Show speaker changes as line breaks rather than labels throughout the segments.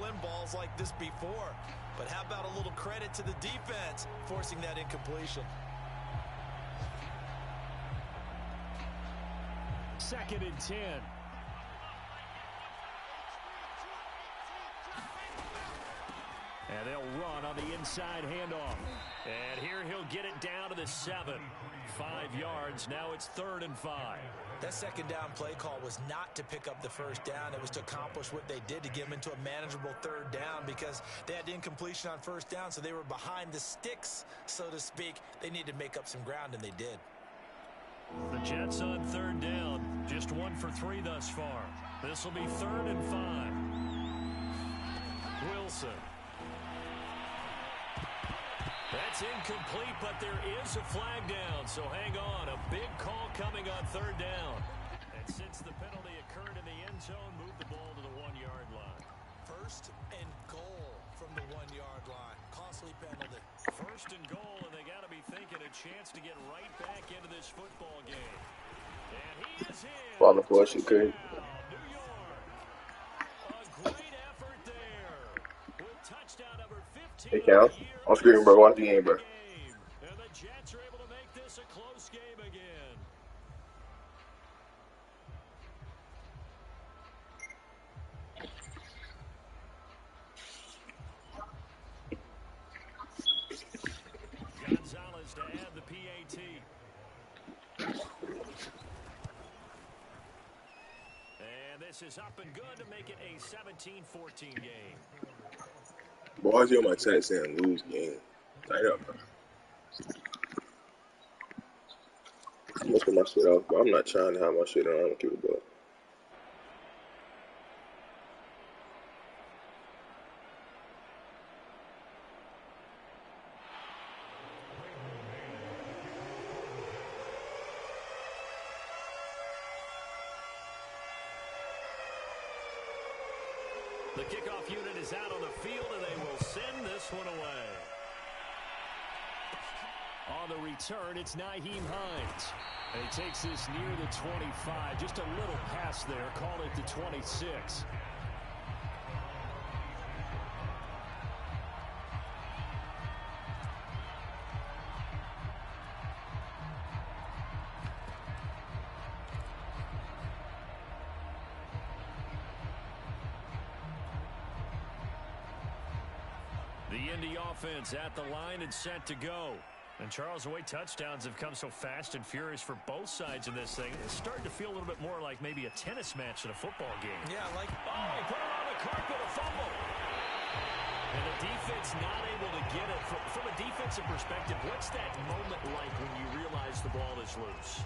in balls like this before. But how about a little credit to the defense forcing that incompletion?
2nd and 10. And they'll run on the inside handoff. And here he'll get it down to the 7. 5 yards. Now it's 3rd and 5.
That second down play call was not to pick up the first down. It was to accomplish what they did, to get them into a manageable 3rd down, because they had incompletion on 1st down, so they were behind the sticks, so to speak. They needed to make up some ground, and they did.
The Jets on 3rd down. Just 1 for 3 thus far. This will be 3rd and 5. Wilson. That's incomplete, but there is a flag down, so hang on. A big call coming on 3rd down. And since the penalty occurred in the end zone, move the ball to the 1-yard line.
1st and goal from the 1-yard line. Costly penalty.
1st and goal, and they got to be thinking a chance to get right back into this football game. And he is in.
Fall the force, you could.
New York. A great effort there. With touchdown number 15.
Hey, Cal. On screen, bro. Watch the game, bro.
And the Jets are able to make this a close game again. Gonzalez to add the PAT. And this is up and good to make it a 17-14 game.
Boys, you on my chat saying lose game. Tight up, bro. I'm gonna put my shit off, but I'm not trying to have my shit on. I don't give a fuck.
The kickoff unit is out on the field, and they will send this one away. On the return, it's Nyheim Hines. And he takes this near the 25. Just a little pass there. Call it the 26. The Indy offense at the line and set to go. And Charles, the way touchdowns have come so fast and furious for both sides in this thing, it's starting to feel a little bit more like maybe a tennis match in a football game.
Yeah, like,
oh, he put it on the carpet, a fumble. And the defense not able to get it. From a defensive perspective, what's that moment like when you realize the ball is loose?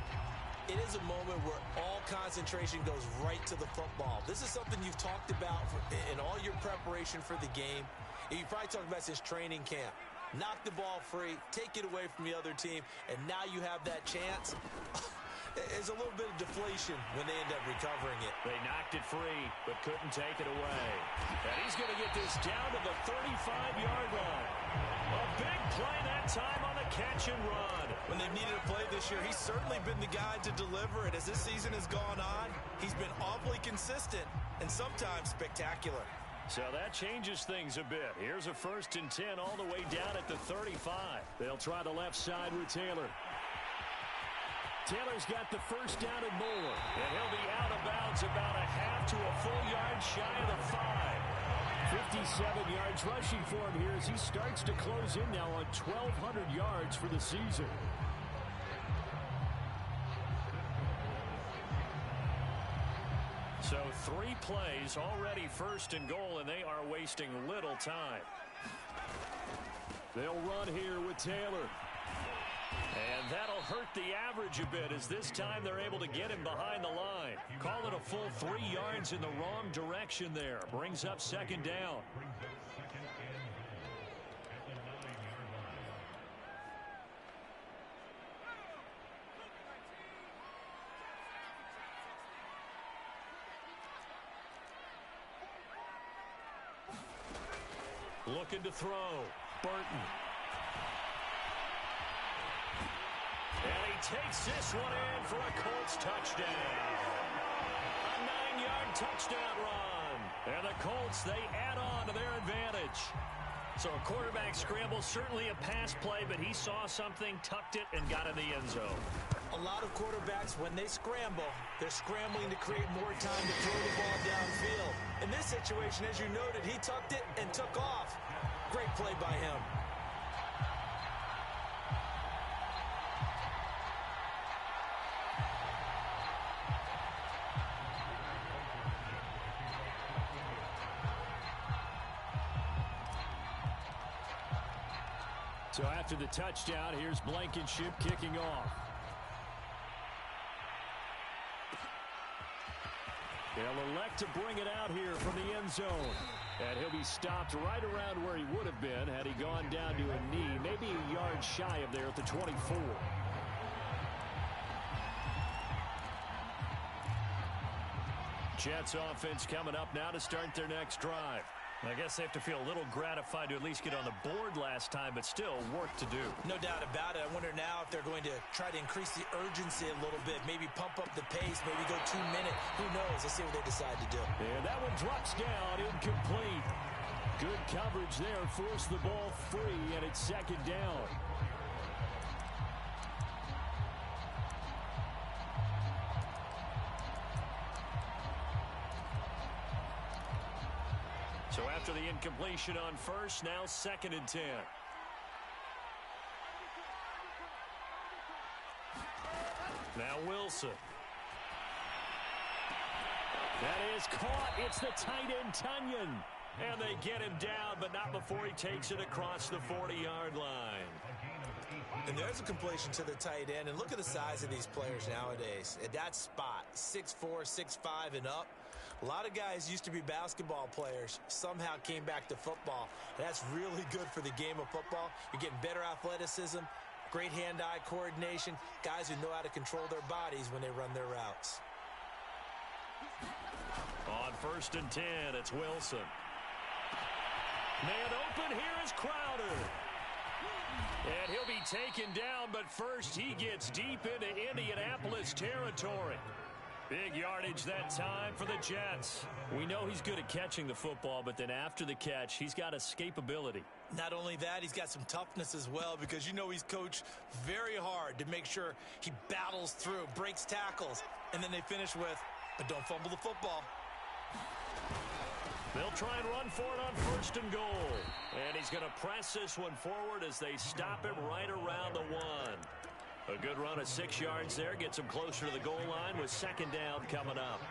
it is a moment where all concentration goes right to the football. This is something you've talked about in all your preparation for the game. You probably talked about since training camp. Knock the ball free, take it away from the other team, and now you have that chance. There's a little bit of deflation when they end up recovering it.
They knocked it free, but couldn't take it away. And he's going to get this down to the 35-yard line. A big play that time on the catch and run.
When they've needed a play this year, he's certainly been the guy to deliver it. As this season has gone on, he's been awfully consistent and sometimes spectacular.
So that changes things a bit. Here's a 1st and 10 all the way down at the 35. They'll try the left side with Taylor. Taylor's got the first down and more. And he'll be out of bounds about a half to a full yard shy of the 5. 57 yards rushing for him here as he starts to close in now on 1,200 yards for the season. So 3 plays already 1st and goal, and they are wasting little time. They'll run here with Taylor. And that'll hurt the average a bit as this time they're able to get him behind the line. Call it a full 3 yards in the wrong direction there. Brings up 2nd down. Looking to throw. Burton. And he takes this one in for a Colts touchdown. A 9-yard touchdown run. And the Colts, they add on to advantage. So a quarterback scramble, certainly a pass play, but he saw something, tucked it, and got in the end zone.
A lot of quarterbacks, when they scramble, they're scrambling to create more time to throw the ball downfield. In this situation, as you noted, he tucked it and took off. Great play by him.
So after the touchdown, here's Blankenship kicking off. They'll elect to bring it out here from the end zone. And he'll be stopped right around where he would have been had he gone down to a knee, maybe a yard shy of there at the 24. Jets offense coming up now to start their next drive. I guess they have to feel a little gratified to at least get on the board last time, but still work to do.
No doubt about it. I wonder now if they're going to try to increase the urgency a little bit, maybe pump up the pace, maybe go 2 minutes. Who knows? Let's see what they decide to do.
And that one drops down, incomplete. Good coverage there, forced the ball free, and it's second down. So after the incompletion on first, now 2nd and 10. Now Wilson. That is caught. It's the tight end, Tunyon. And they get him down, but not before he takes it across the 40-yard line.
And there's a completion to the tight end. And look at the size of these players nowadays. At that spot, 6'4", 6'5", and up. A lot of guys used to be basketball players, somehow came back to football. And that's really good for the game of football. You're getting better athleticism, great hand-eye coordination, guys who know how to control their bodies when they run their routes.
On 1st and 10, it's Wilson. Man open, here is Crowder. And he'll be taken down, but first he gets deep into Indianapolis territory. Big yardage that time for the Jets. We know he's good at catching the football, but then after the catch, he's got escapability.
Not only that, he's got some toughness as well, because you know he's coached very hard to make sure he battles through, breaks tackles, and then they finish with, but don't fumble the football.
They'll try and run for it on 1st and goal. And he's going to press this one forward as they stop him right around the 1. A good run of 6 yards there. Gets him closer to the goal line with 2nd down coming up.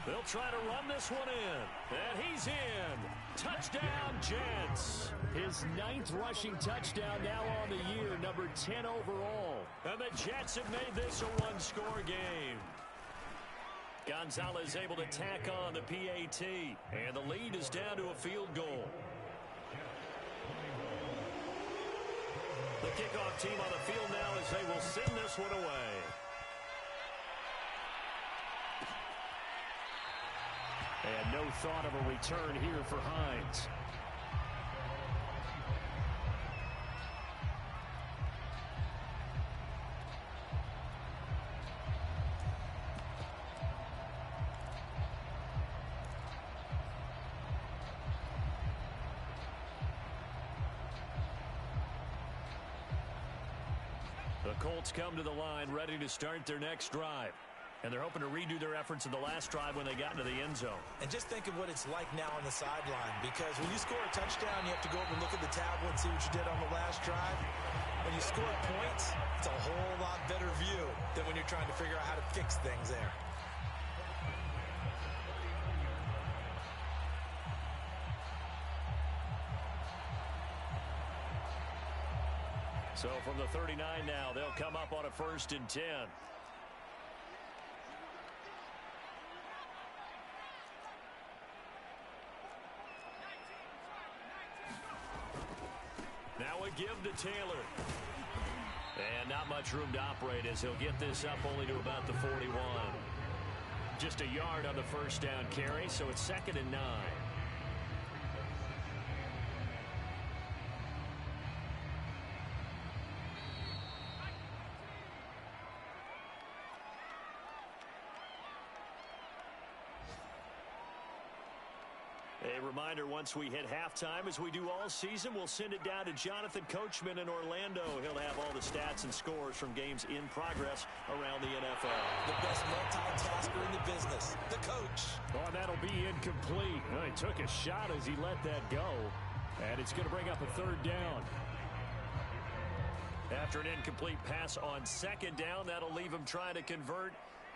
They'll try to run this one in. And he's in. Touchdown, Jets. His 9th rushing touchdown now on the year, number 10 overall. And the Jets have made this a one-score game. Gonzalez able to tack on the PAT. And the lead is down to a field goal. The kickoff team on the field now as they will send this one away. And no thought of a return here for Hines. The Colts come to the line ready to start their next drive. And they're hoping to redo their efforts in the last drive when they got into the end zone.
And just think of what it's like now on the sideline, because when you score a touchdown, you have to go over and look at the tablet and see what you did on the last drive. When you score points, it's a whole lot better view than when you're trying to figure out how to fix things there.
So from the 39 now, they'll come up on a 1st and 10. Now a give to Taylor. And not much room to operate as he'll get this up only to about the 41. Just a yard on the 1st down carry, so it's 2nd and 9. A reminder, once we hit halftime, as we do all season, we'll send it down to Jonathan Coachman in Orlando. He'll have all the stats and scores from games in progress around the NFL.
The best multitasker in the business, the coach.
Oh, and that'll be incomplete. Oh, he took a shot as he let that go, and it's going to bring up a third down. After an incomplete pass on second down, that'll leave him trying to convert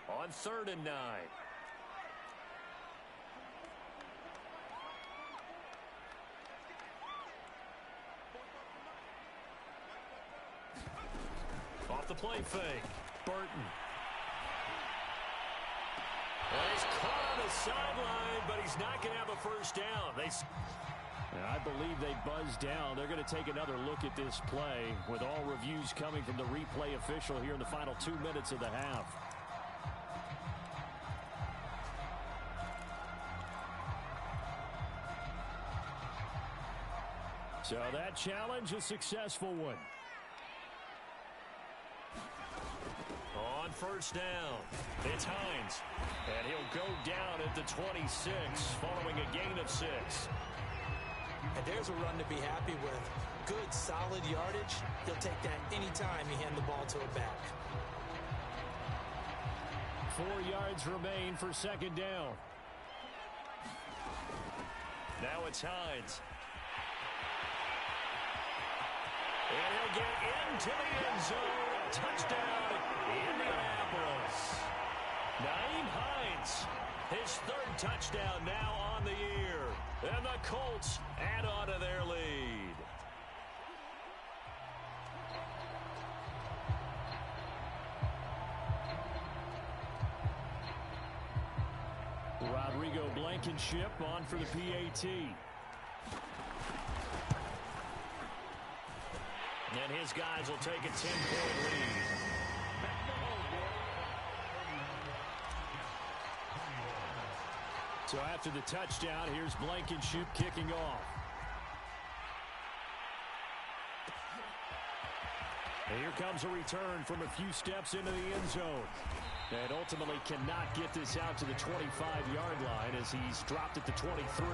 on 3rd and 9. Off the play fake, Burton. Well, he's caught on the sideline, but he's not going to have a first down. I believe they buzzed down. They're going to take another look at this play with all reviews coming from the replay official here in the final 2 minutes of the half. So that challenge, a successful one. On 1st down, it's Hines. And he'll go down at the 26 following a gain of 6.
And there's a run to be happy with. Good, solid yardage. He'll take that anytime you hand the ball to a back.
4 yards remain for 2nd down. Now it's Hines. And he'll get into the end zone. Touchdown, Indianapolis. Nyheim Hines, his 3rd touchdown now on the year. And the Colts add on to their lead. Rodrigo Blankenship on for the PAT. And his guys will take a 10-point lead. So after the touchdown, here's Blankenship kicking off. And here comes a return from a few steps into the end zone. And ultimately cannot get this out to the 25-yard line as he's dropped at the 23.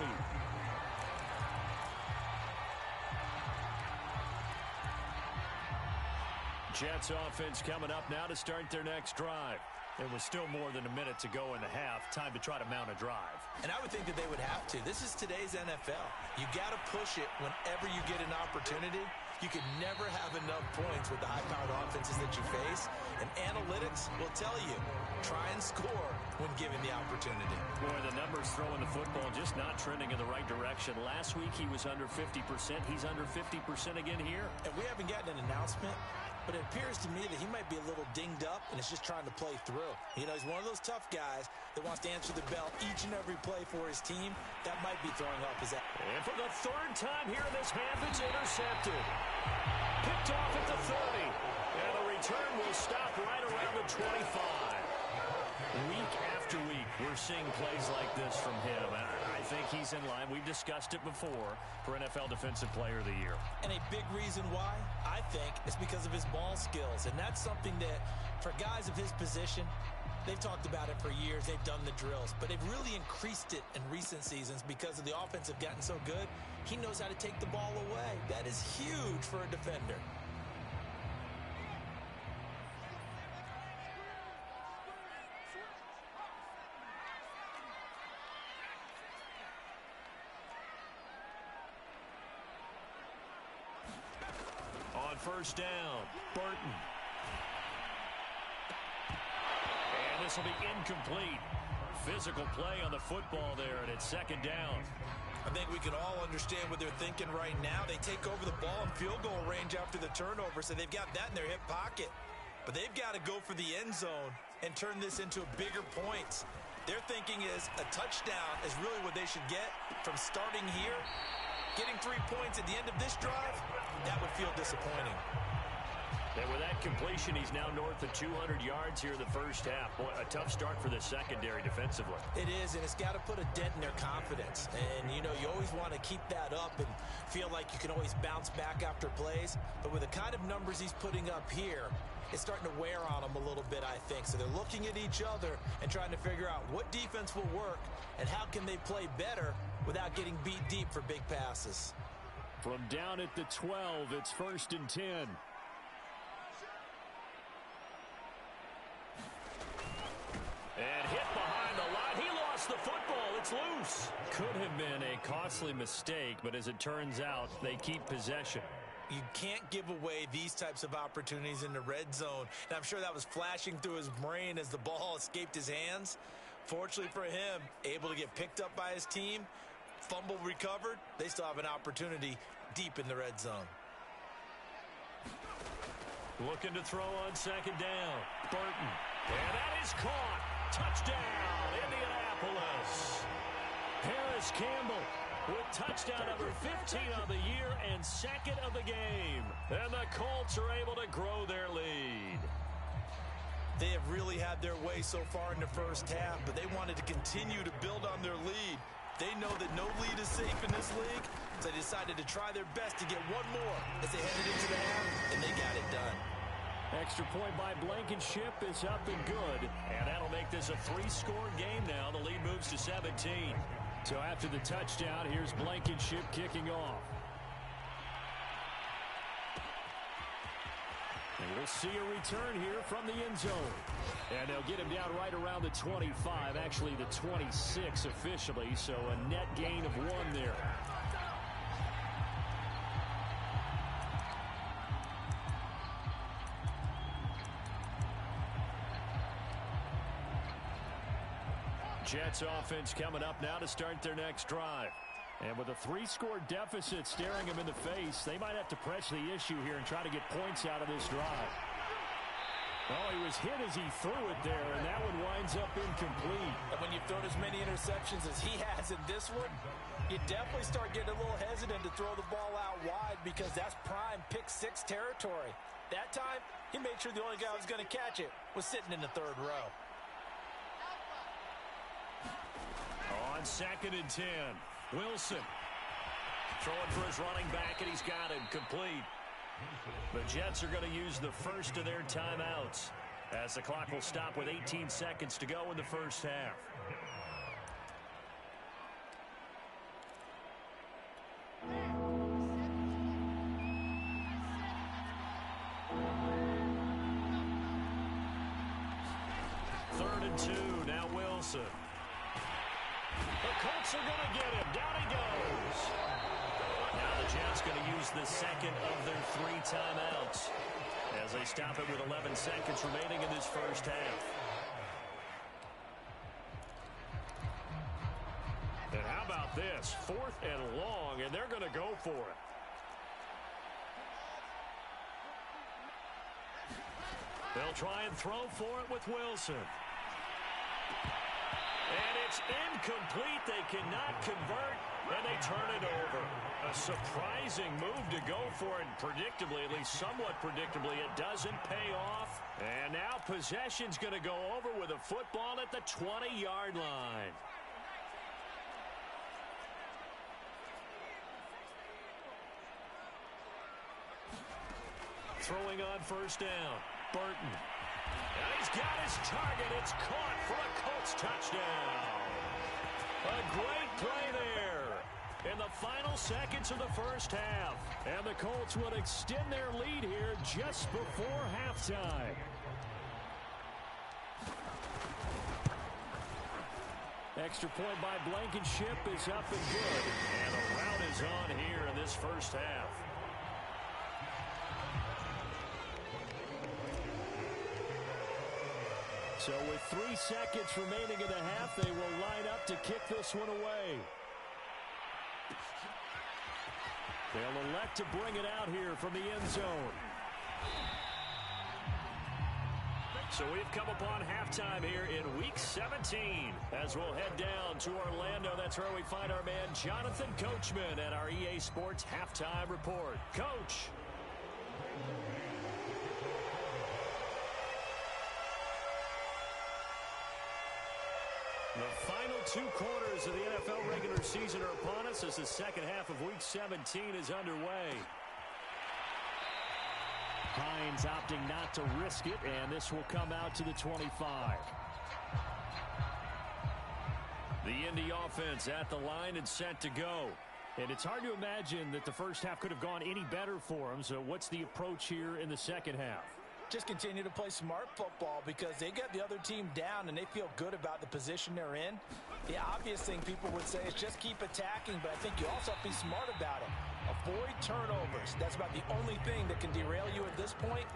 Jets offense coming up now to start their next drive. It was still more than a minute to go in the half. Time to try to mount a drive.
And I would think that they would have to. This is today's NFL. You got to push it whenever you get an opportunity. You can never have enough points with the high-powered offenses that you face. And analytics will tell you, try and score when given the opportunity.
Boy, the numbers throwing the football just not trending in the right direction. Last week he was under 50%. He's under 50% again here.
And we haven't gotten an announcement, but it appears to me that he might be a little dinged up and is just trying to play through. You know, he's one of those tough guys that wants to answer the bell each and every play for his team. That might be throwing off his...
And for the 3rd time here in this half, it's intercepted. Picked off at the 30. And the return will stop right around the 25. Week after week, we're seeing plays like this from him. And I think he's in line. We've discussed it before for NFL Defensive Player of the Year.
And a big reason why, I think, is because of his ball skills. And that's something that, for guys of his position, they've talked about it for years. They've done the drills. But they've really increased it in recent seasons because of the offense have gotten so good. He knows how to take the ball away. That is huge for a defender.
On 1st down, Burton. And this will be incomplete. Physical play on the football there, and it's 2nd down.
I think we can all understand what they're thinking right now. They take over the ball in field goal range after the turnover, so they've got that in their hip pocket. But they've got to go for the end zone and turn this into bigger points. Their thinking is a touchdown is really what they should get from starting here. Getting 3 points at the end of this drive, that would feel disappointing.
And with that completion, he's now north of 200 yards here in the first half. Boy, a tough start for the secondary defensively.
It is, and it's got to put a dent in their confidence. And, you know, you always want to keep that up and feel like you can always bounce back after plays. But with the kind of numbers he's putting up here, it's starting to wear on them a little bit, I think. So they're looking at each other and trying to figure out what defense will work and how can they play better without getting beat deep for big passes.
From down at the 12, it's 1st and 10. And hit behind the line. He lost the football. It's loose. Could have been a costly mistake, but as it turns out, they keep possession.
You can't give away these types of opportunities in the red zone. And I'm sure that was flashing through his brain as the ball escaped his hands. Fortunately for him, able to get picked up by his team, fumble recovered. They still have an opportunity deep in the red zone.
Looking to throw on 2nd down. Burton. And that is caught. Touchdown, Indianapolis. Harris Campbell with touchdown number 15 on the year and 2nd of the game. And the Colts are able to grow their lead.
They have really had their way so far in the first half, but they wanted to continue to build on their lead. They know that no lead is safe in this league, so they decided to try their best to get one more as they headed into the half, and they got it done.
Extra point by Blankenship is up and good, and that'll make this a 3-score game now. The lead moves to 17. So after the touchdown, here's Blankenship kicking off. And we'll see a return here from the end zone. And they'll get him down right around the 25, actually the 26 officially, so a net gain of 1 there. Jets offense coming up now to start their next drive. And with a 3-score deficit staring him in the face, they might have to press the issue here and try to get points out of this drive. Oh, he was hit as he threw it there, and that one winds up incomplete.
And when you've thrown as many interceptions as he has in this one, you definitely start getting a little hesitant to throw the ball out wide because that's prime pick-6 territory. That time, he made sure the only guy who was going to catch it was sitting in the 3rd row.
On 2nd and 10, Wilson throwing for his running back, and he's got it complete. The Jets are going to use the first of their timeouts as the clock will stop with 18 seconds to go in the first half. Third and 2, now Wilson. The Colts are going to get him. Down he goes. Now the Jets going to use the second of their 3 timeouts as they stop it with 11 seconds remaining in this first half. And how about this? 4th and long, and they're going to go for it. They'll try and throw for it with Wilson. And it's incomplete. They cannot convert, and they turn it over. A surprising move to go for it. Predictably, at least somewhat predictably, it doesn't pay off. And now possession's going to go over with a football at the 20-yard line. Throwing on 1st down, Burton. And he's got his target. It's caught for a Colts touchdown. A great play there in the final seconds of the first half. And the Colts will extend their lead here just before halftime. Extra point by Blankenship is up and good. And the rout is on here in this first half. So with 3 seconds remaining in the half, they will line up to kick this one away. They'll elect to bring it out here from the end zone. So we've come upon halftime here in Week 17 as we'll head down to Orlando. That's where we find our man Jonathan Coachman at our EA Sports Halftime Report. Coach. The final 2 quarters of the NFL regular season are upon us as the second half of Week 17 is underway. Hines opting not to risk it, and this will come out to the 25. The Indy offense at the line and set to go. And it's hard to imagine that the first half could have gone any better for them. So what's the approach here in the second half?
Just continue to play smart football because they got the other team down and they feel good about the position they're in. The obvious thing people would say is just keep attacking, but I think you also have to be smart about it. Avoid turnovers. That's about the only thing that can derail you at this point.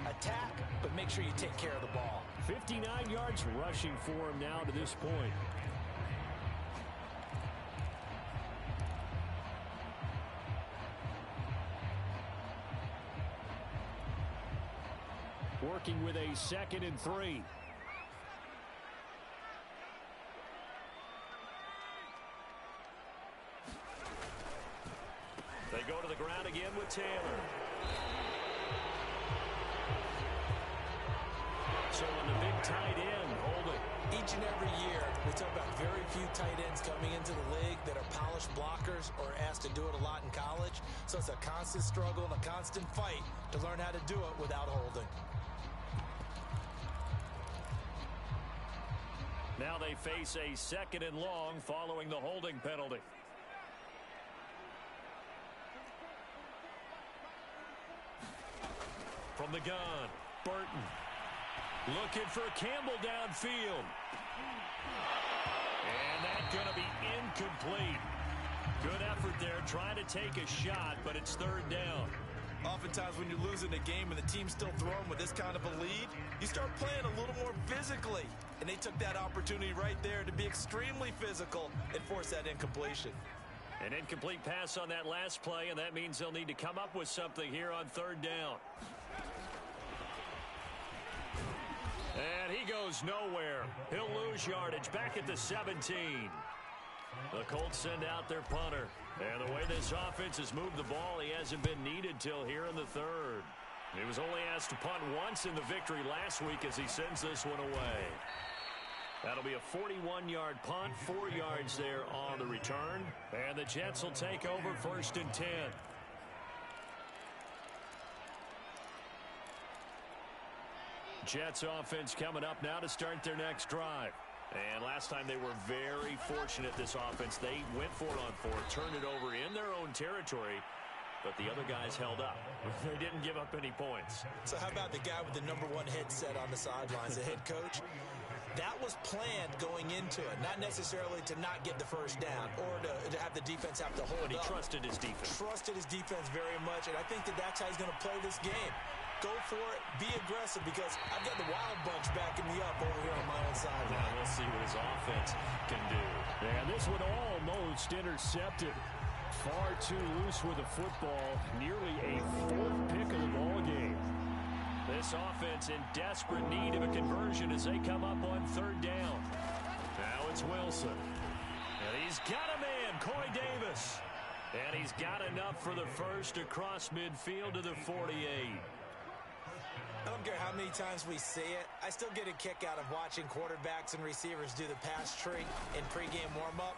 Attack, but make sure you take care of the ball.
59 yards rushing for him now to this point. Working with a 2nd and 3. They go to the ground again with Taylor. So on the big tight end, Holding.
Each and every year, we talk about very few tight ends coming into the league that are polished blockers or asked to do it a lot in college. So it's a constant struggle and a constant fight to learn how to do it without holding.
Now they face a 2nd and long following the holding penalty. From the gun, Burton. Looking for Campbell downfield. And that's going to be incomplete. Good effort there, trying to take a shot, but it's 3rd down.
Oftentimes when you're losing a game and the team's still throwing with this kind of a lead, you start playing a little more physically. And they took that opportunity right there to be extremely physical and force that incompletion.
An incomplete pass on that last play, and that means they'll need to come up with something here on 3rd down. And he goes nowhere. He'll lose yardage back at the 17. The Colts send out their punter. And the way this offense has moved the ball, he hasn't been needed till here in the 3rd. He was only asked to punt once in the victory last week as he sends this one away. That'll be a 41-yard punt, 4 yards there on the return. And the Jets will take over 1st and 10. Jets offense coming up now to start their next drive. And last time they were very fortunate, this offense. They went for it on 4, turned it over in their own territory, but the other guys held up. They didn't give up any points.
So how about the guy with the #1 headset on the sidelines, the head coach? That was planned going into it, not necessarily to not get the first down or to have the defense have to hold up.
But he trusted his defense.
Trusted his defense very much, and I think that's how he's going to play this game. Go for it, be aggressive, because I've got the wild bunch backing me up over here on my own side.
Now we'll see what his offense can do.
And this one almost intercepted. Far too loose with the football. Nearly a 4th pick of the ball game.
This offense in desperate need of a conversion as they come up on 3rd down. Now it's Wilson. And he's got a man, Corey Davis. And he's got enough for the first across midfield to the 48.
I don't care how many times we see it. I still get a kick out of watching quarterbacks and receivers do the pass tree in pregame warm-up.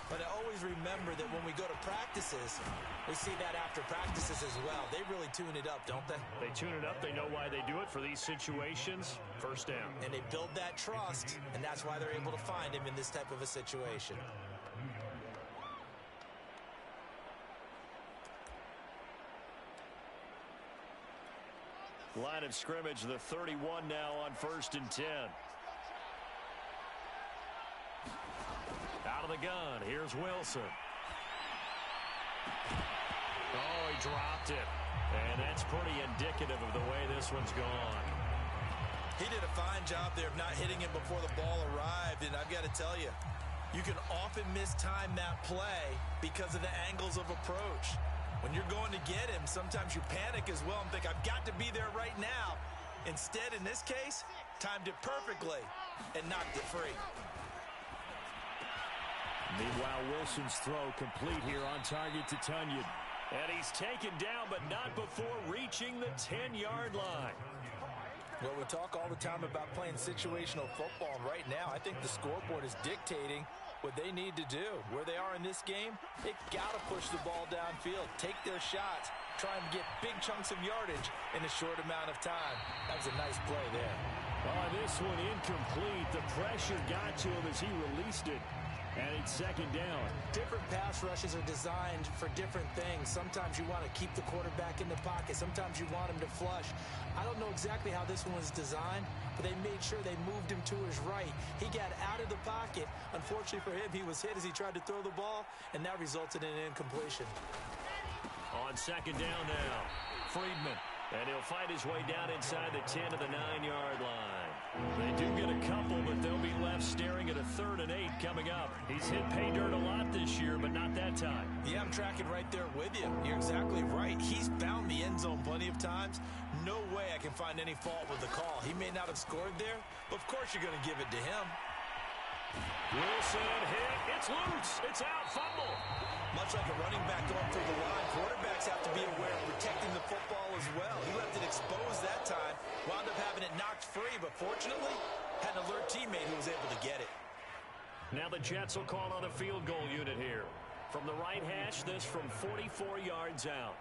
But I always remember that when we go to practices, we see that after practices as well. They really tune it up, don't they?
They tune it up. They know why they do it for these situations. 1st down.
And they build that trust, and that's why they're able to find him in this type of a situation.
Line of scrimmage, the 31 now on 1st and 10. Out of the gun, here's Wilson. Oh, he dropped it. And that's pretty indicative of the way this one's gone.
He did a fine job there of not hitting him before the ball arrived, and I've got to tell you, you can often mistime that play because of the angles of approach. When you're going to get him, sometimes you panic as well and think, I've got to be there right now. Instead, in this case, timed it perfectly and knocked it free.
Meanwhile, Wilson's throw complete here on target to Tunyon.
And he's taken down, but not before reaching the 10-yard line.
Well, we talk all the time about playing situational football. And right now, I think the scoreboard is dictating what they need to do. Where they are in this game, they got to push the ball downfield, take their shots, try and get big chunks of yardage in a short amount of time. That was a nice play there.
Oh, this one incomplete. The pressure got to him as he released it.
And it's second down.
Different pass rushes are designed for different things. Sometimes you want to keep the quarterback in the pocket. Sometimes you want him to flush. I don't know exactly how this one was designed, but they made sure they moved him to his right. He got out of the pocket. Unfortunately for him, he was hit as he tried to throw the ball, and that resulted in an incompletion.
On second down now, Friedman. And he'll fight his way down inside the 10 to the 9-yard line. They do get a couple, but they'll be left staring at a 3rd and 8 coming up. He's hit pay dirt a lot this year, but not that time.
Yeah, I'm tracking right there with you. You're exactly right. He's found the end zone plenty of times. No way I can find any fault with the call. He may not have scored there, but of course you're going to give it to him.
Wilson hit. It's loose. It's out. Fumble.
Much like a running back going through the line, quarterbacks have to be aware of protecting the football as well. He left it exposed that time, wound up having it knocked free, but fortunately had an alert teammate who was able to get it.
Now the Jets will call on a field goal unit here. From the right hash, this from 44 yards out.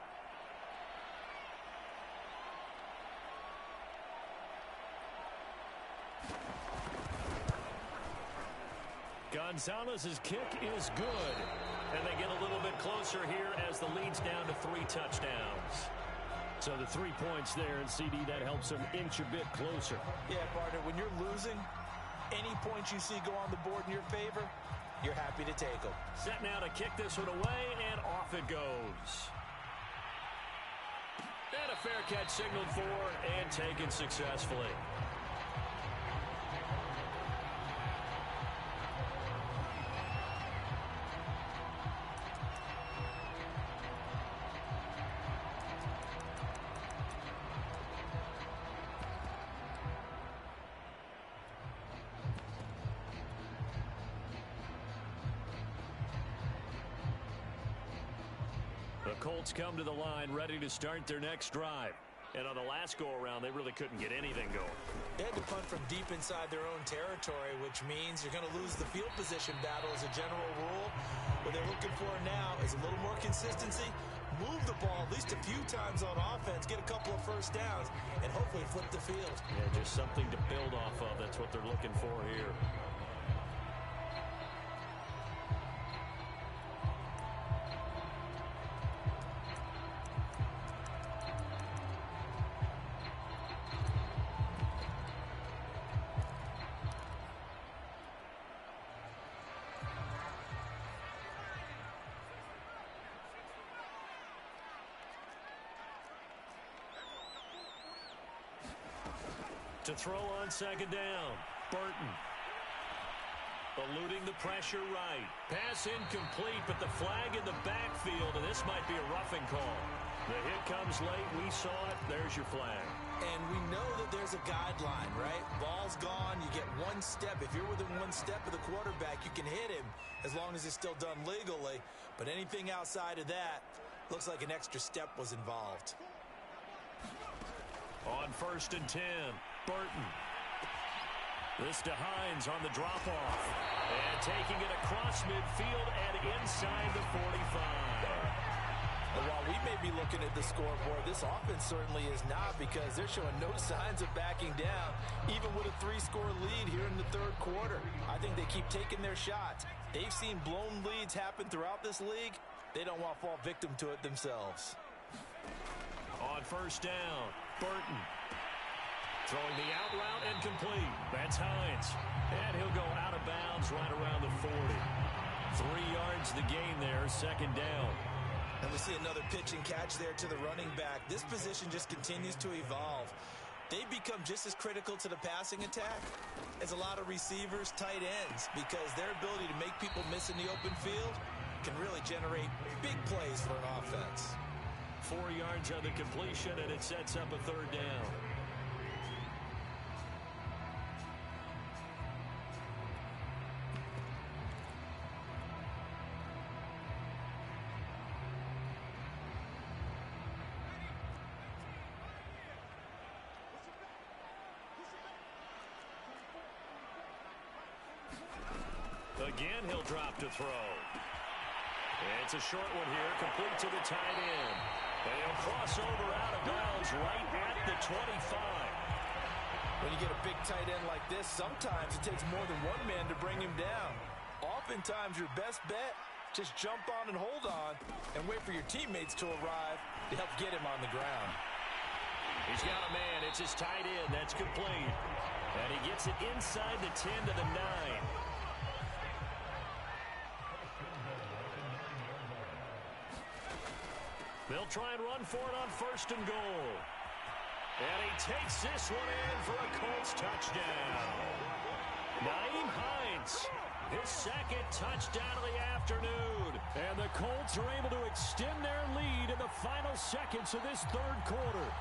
Gonzalez's kick is good. And they get a little bit closer here as the lead's down to 3 touchdowns. So the 3 points there, and CD, that helps them inch a bit closer.
Yeah, partner, when you're losing, any points you see go on the board in your favor, you're happy to take them.
Set now to kick this one away, and off it goes. And a fair catch signaled for and taken successfully. The Colts come to the line ready to start their next drive. And on the last go-around, they really couldn't get anything going.
They had to punt from deep inside their own territory, which means you're going to lose the field position battle as a general rule. What they're looking for now is a little more consistency, move the ball at least a few times on offense, get a couple of first downs, and hopefully flip the field.
Yeah, just something to build off of. That's what they're looking for here. To throw on second down, Burton. Eluding the pressure right. Pass incomplete, but the flag in the backfield, and this might be a roughing call. The hit comes late. We saw it. There's your flag.
And we know that there's a guideline, right? Ball's gone. You get one step. If you're within one step of the quarterback, you can hit him as long as it's still done legally. But anything outside of that looks like an extra step was involved.
On 1st and 10, Burton. This to Hines on the drop-off. And taking it across midfield and inside the 45.
And while we may be looking at the scoreboard, this offense certainly is not, because they're showing no signs of backing down, even with a 3-score lead here in the 3rd quarter. I think they keep taking their shots. They've seen blown leads happen throughout this league. They don't want to fall victim to it themselves.
On 1st down, Burton. Throwing the out route and complete. That's Hines. And he'll go out of bounds right around the 40. 3 yards the gain there, 2nd down.
And we see another pitch and catch there to the running back. This position just continues to evolve. They become just as critical to the passing attack as a lot of receivers, tight ends, because their ability to make people miss in the open field can really generate big plays for an offense.
4 yards on the completion, and it sets up a 3rd down. Again, he'll drop to throw. It's a short one here, complete to the tight end. And he'll cross over out of bounds right at the 25.
When you get a big tight end like this, sometimes it takes more than one man to bring him down. Oftentimes, your best bet, just jump on and hold on and wait for your teammates to arrive to help get him on the ground.
He's got a man. It's his tight end. That's complete. And he gets it inside the 10 to the 9. They'll try and run for it on 1st and goal. And he takes this one in for a Colts touchdown. Nyheim Hines, his 2nd touchdown of the afternoon.
And the Colts are able to extend their lead in the final seconds of this 3rd quarter.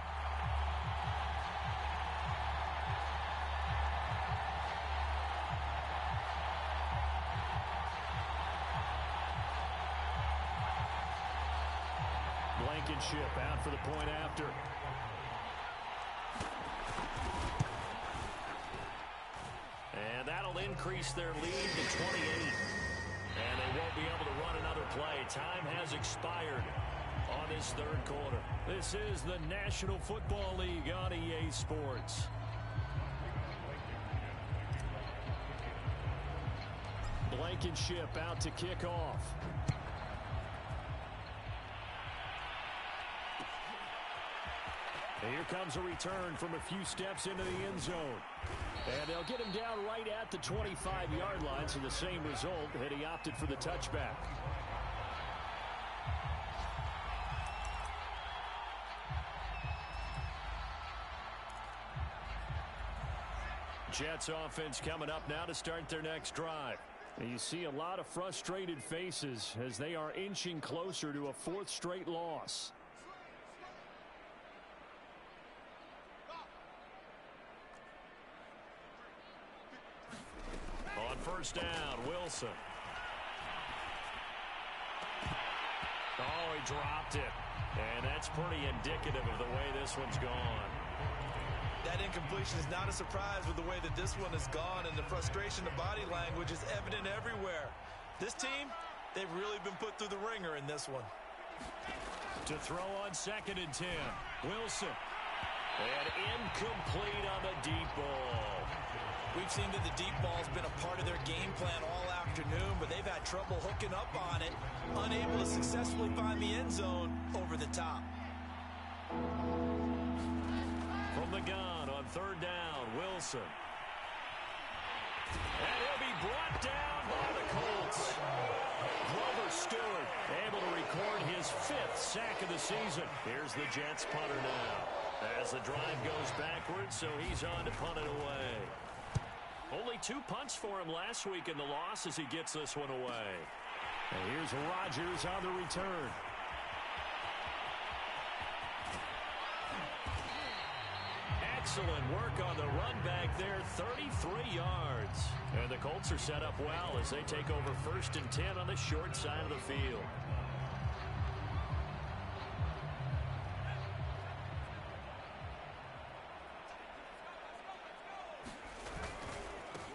Blankenship out for the point after.
And that'll increase their lead to 28. And they won't be able to run another play. Time has expired on this 3rd quarter.
This is the National Football League on EA Sports. Blankenship out to kick off. And here comes a return from a few steps into the end zone. And they'll get him down right at the 25-yard line, so the same result, and he opted for the touchback. Jets offense coming up now to start their next drive. And you see a lot of frustrated faces as they are inching closer to a 4th straight loss.
On 1st down, Wilson. Oh, he dropped it. And that's pretty indicative of the way this one's gone.
That incompletion is not a surprise with the way that this one has gone, and the frustration, the body language is evident everywhere. This team, they've really been put through the ringer in this one.
To throw on 2nd and 10. Wilson. And incomplete on the deep ball.
We've seen that the deep ball's been a part of their game plan all afternoon, but they've had trouble hooking up on it, unable to successfully find the end zone over the top.
From the gun on 3rd down, Wilson. And he'll be brought down by the Colts. Grover Stewart able to record his 5th sack of the season. Here's the Jets punter now. As the drive goes backwards, so he's on to punt it away. Only 2 punts for him last week in the loss as he gets this one away.
And here's Rodgers on the return.
Excellent work on the run back there, 33 yards. And the Colts are set up well as they take over 1st and 10 on the short side of the field.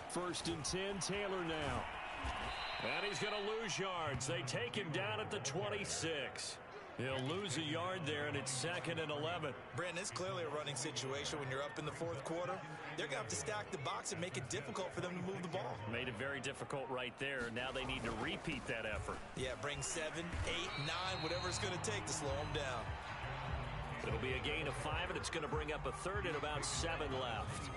First and 10, Taylor now.
And he's going to lose yards. They take him down at the 26. He'll lose a yard there, and it's 2nd and 11.
Brandon, it's clearly a running situation when you're up in the 4th quarter. They're going to have to stack the box and make it difficult for them to move the ball.
Made it very difficult right there. Now they need to repeat that effort.
Yeah, bring 7, 8, 9, whatever it's going to take to slow them down.
It'll be a gain of 5, and it's going to bring up a 3rd and about 7 left.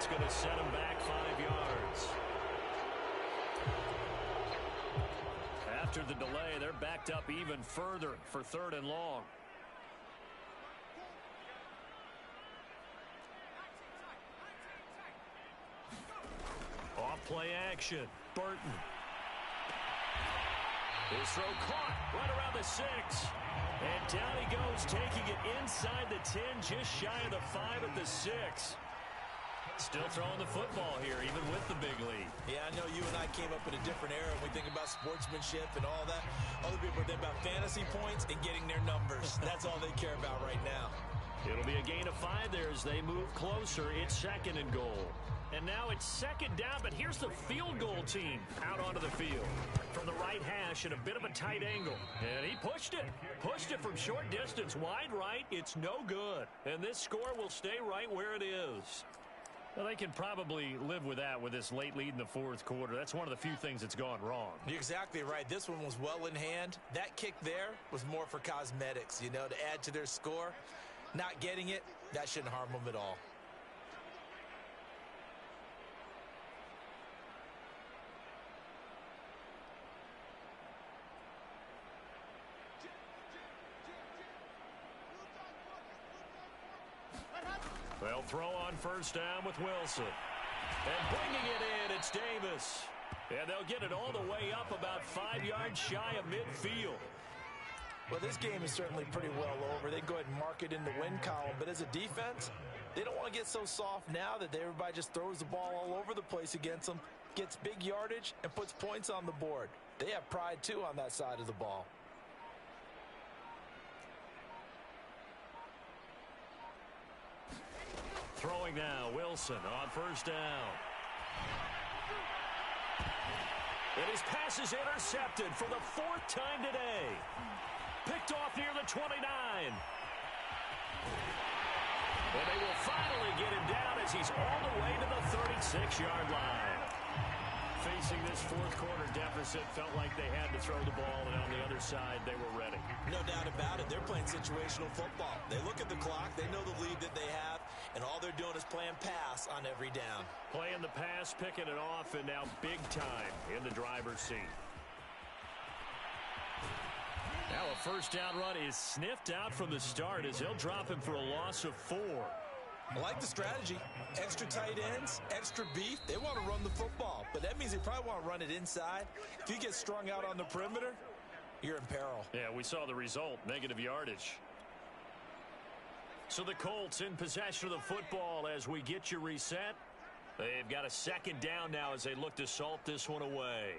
Going to set him back 5 yards. After the delay, they're backed up even further for 3rd and long. Off play action. Burton. His throw caught right around the 6. And down he goes, taking it inside the 10, just shy of the 5 at the 6. Still throwing the football here, even with the big lead.
Yeah, I know you and I came up in a different era when we think about sportsmanship and all that. Other people are thinking about fantasy points and getting their numbers. That's all they care about right now.
It'll be a gain of 5 there as they move closer. It's 2nd and goal. And now it's 2nd down, but here's the field goal team out onto the field. From the right hash at a bit of a tight angle. And he pushed it. Pushed it from short distance. Wide right. It's no good. And this score will stay right where it is. Well, they can probably live with that with this late lead in the 4th quarter. That's one of the few things that's gone wrong.
You're exactly right. This one was well in hand. That kick there was more for cosmetics, you know, to add to their score. Not getting it, that shouldn't harm them at all.
They'll throw on 1st down with Wilson. And bringing it in, it's Davis. And they'll get it all the way up about 5 yards shy of midfield.
Well, this game is certainly pretty well over. They go ahead and mark it in the win column. But as a defense, they don't want to get so soft now that everybody just throws the ball all over the place against them, gets big yardage, and puts points on the board. They have pride, too, on that side of the ball.
Throwing now, Wilson on 1st down. And his pass is intercepted for the 4th time today. Picked off near the 29. And they will finally get him down as he's all the way to the 36-yard line. Facing this 4th quarter deficit, felt like they had to throw the ball, and on the other side, they were ready.
No doubt about it. They're playing situational football. They look at the clock. They know the lead that they have, and all they're doing is playing pass on every down.
Playing the pass, picking it off, and now big time in the driver's seat. Now a 1st down run is sniffed out from the start as they'll drop him for a loss of 4.
I like the strategy. Extra tight ends, extra beef. They want to run the football, but that means they probably want to run it inside. If you get strung out on the perimeter, you're in peril.
Yeah, we saw the result, negative yardage. So the Colts in possession of the football as we get you reset. They've got a 2nd down now as they look to salt this one away.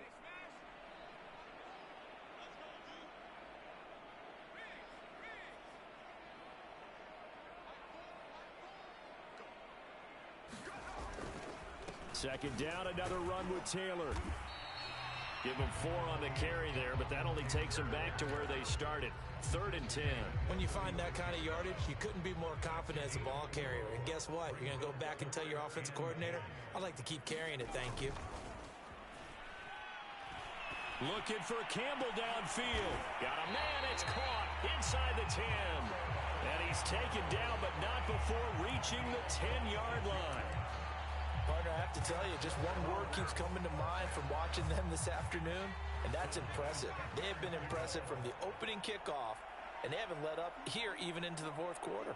Second down, another run with Taylor. Give him 4 on the carry there, but that only takes them back to where they started. 3rd and 10.
When you find that kind of yardage, you couldn't be more confident as a ball carrier. And guess what? You're going to go back and tell your offensive coordinator, I'd like to keep carrying it, thank you.
Looking for Campbell downfield. Got a man, it's caught inside the 10. And he's taken down, but not before reaching the 10-yard line.
Partner, I have to tell you, just one word keeps coming to mind from watching them this afternoon, and that's impressive. They have been impressive from the opening kickoff, and they haven't let up here even into the 4th quarter.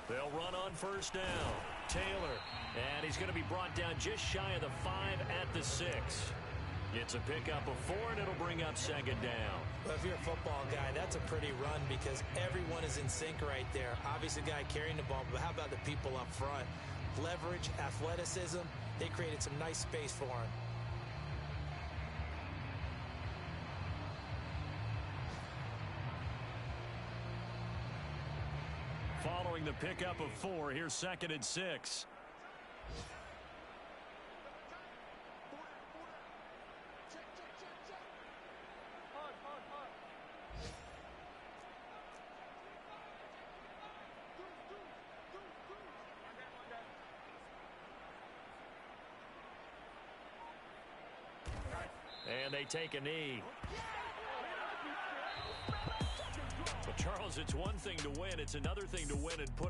They'll run on 1st down. Taylor, and he's going to be brought down just shy of the 5 at the 6. It's a pickup of 4, and it'll bring up 2nd down.
Well, if you're a football guy, that's a pretty run because everyone is in sync right there. Obviously, the guy carrying the ball, but how about the people up front? Leverage, athleticism, they created some nice space for him.
Following the pickup of 4, here's 2nd and 6. And they take a knee. But Charles, it's one thing to win. It's another thing to win and put